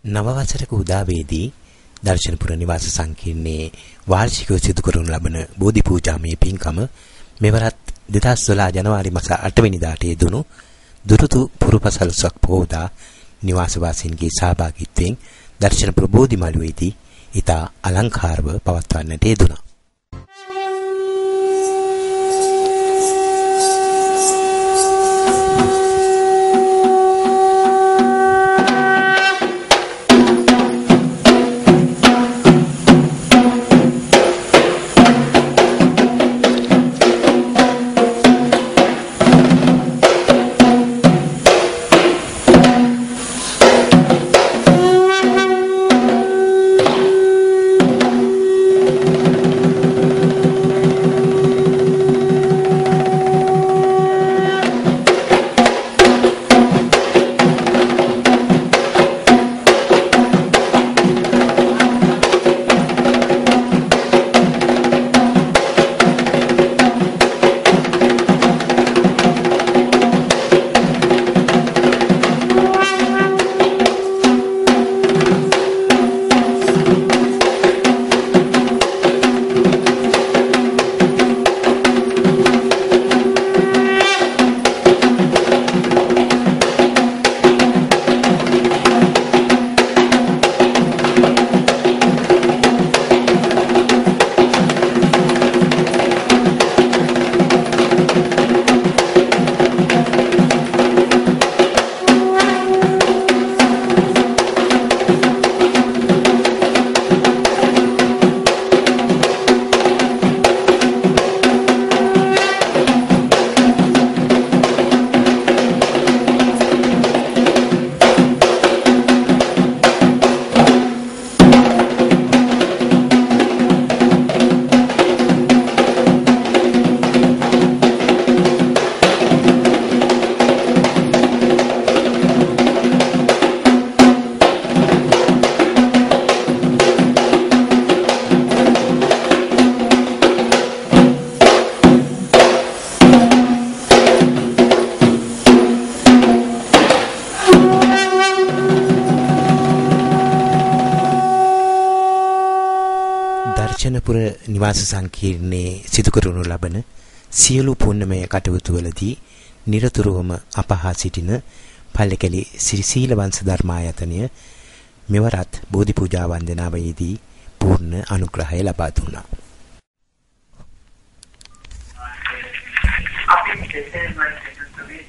නව වසරක උදාවේදී දර්ශනපුර නිවාස සංකීර්ණයේ වාර්ෂිකව සිදු කරනු ලබන බෝධි පූජාමය පින්කම මෙවරත් 2012 ජනවාරි මාස 8 වෙනිදාට යෙදුණු දුරුතු පුරපසළොස්වක පොහොදා නිවාසවාසීන්ගේ සහභාගීත්වයෙන් දර්ශනපුර බෝධි මළුවේදී ඉතා අලංකාරව පවත්වන්නට යෙදුණා. දර්ශනපුර නිවාස සංකීර්ණයේ සිදු කරනු ලබන සියලු පුණ්‍යමය කටයුතු වලදී නිරතුරුවම අපහා සිටින පල්ලේකැලි ශ්‍රී වංශ ධර්මායතනය මෙවරත් බෝධි පූජා වන්දනාවේදී පූර්ණ අනුග්‍රහය ලබා දුන්නා. අපි කෙසේම සිදුතුවි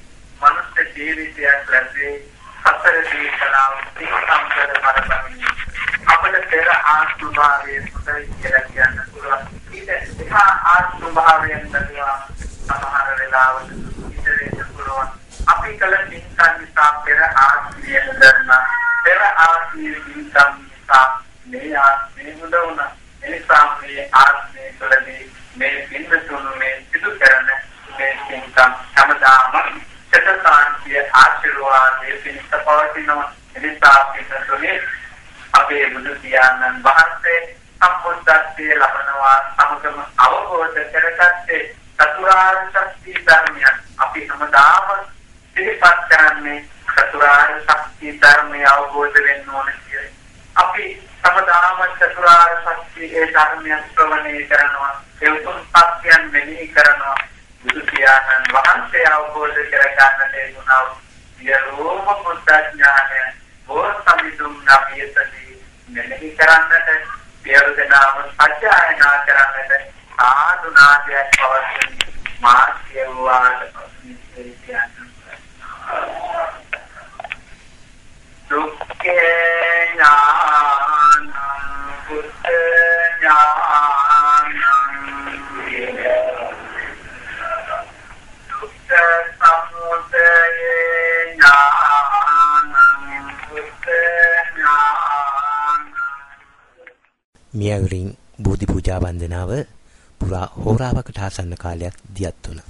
මනුෂ්‍ය ජීවිතයක් ලැබේ සතර දීකලාව සම්පර මරණය අපල පෙර ආස්තුභාවයේ සුදයි කියලා කියන්න පුළුවන්. ඊට එහා ආස්තුභාවයෙන් බැලුවා සමහර වෙලාවට ඉතිරෙන්න පුළුවන්. අපි කල නිසං නිසා පෙර ආස්තියෙන් දරන පෙර ආස්තියේ නිසං නිසා මේ ආස්තිය මුදවන එනිසා මේ ආස්තිය කලදී මේ බින්දුතුණු මේ සිදු කරන මේ නිසං සමදාම චතකාන්තිය ආශිර්වාදයේ පිණිස පවතිනවා. එනිසා පිටුනේ අපේ බුදු පියාණන් වහන්සේ සම්බුද්ධත්වයේ ලබනවා සමගම අවබෝධ කරගත්තේ චතුරාර්ය සත්‍ය ධර්මය. අපි හැමදාම සිහිපත් කරන්නේ චතුරාර්ය සත්‍ය ධර්මය අවබෝධ වෙන්න ඕන කියලා. අපි හැමදාම චතුරාර්ය සත්‍ය ධර්මය ශ්‍රවණය කරනවා. ඒ උතුම් සත්‍යයන් මෙහි කරනවා. බුදු පියාණන් වහන්සේ අවබෝධ කරගන්නට ලැබුණා සියලුම බුද්ධ ඥානය බෝසත්තුන් නමියතදී මෙහි කරන්නට සියලු දෙනාම සත්‍යයනා කරන්නට ආදුනාදයක් පවතින මාර්ගයවාද පස්සේ දුක්ඛේ ඥානං බුද්ධ ඥානං සමුදය ඥානං බුද්ධ ඥානං. මියවරින් බෝධි පූජා වන්දනාව පුරා හෝරාවකට ආසන්න කාලයක් දියත් වුණා.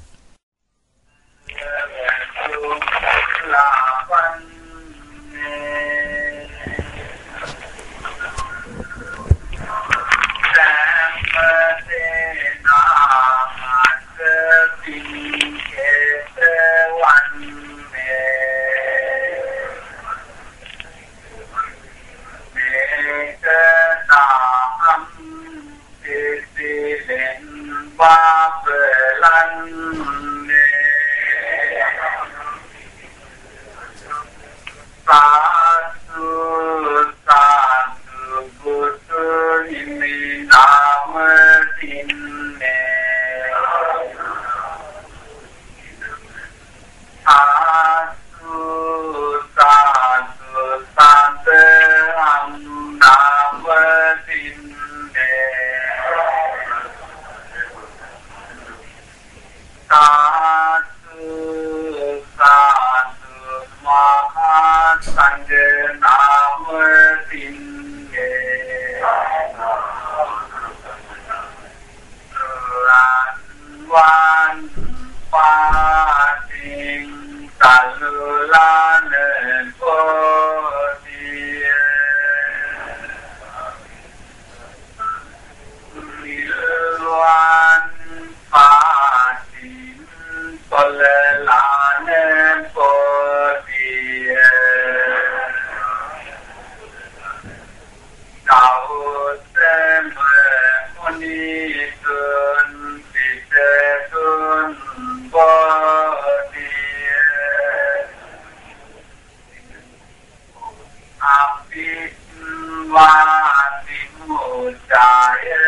Vati Mujaya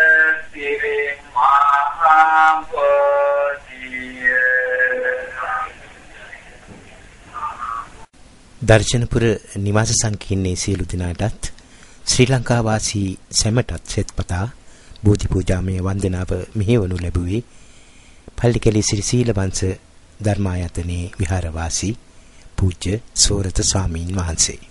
Siri Mahabodhiya. දර්ශනපුර නිවාස සංකීර්ණයේ සියලු දෙනාටත් ශ්‍රී ලංකා වාසී සැමටත් සෙත්පතා බෝධි පූජාමය වන්දනාව මෙහෙවනු ලැබුවේ පල්ලිකැලේ ශ්‍රී සීලවංශ ධර්මායතනයේ විහාරවාසී පූජ්‍ය සෝරත ස්වාමීන් වහන්සේ.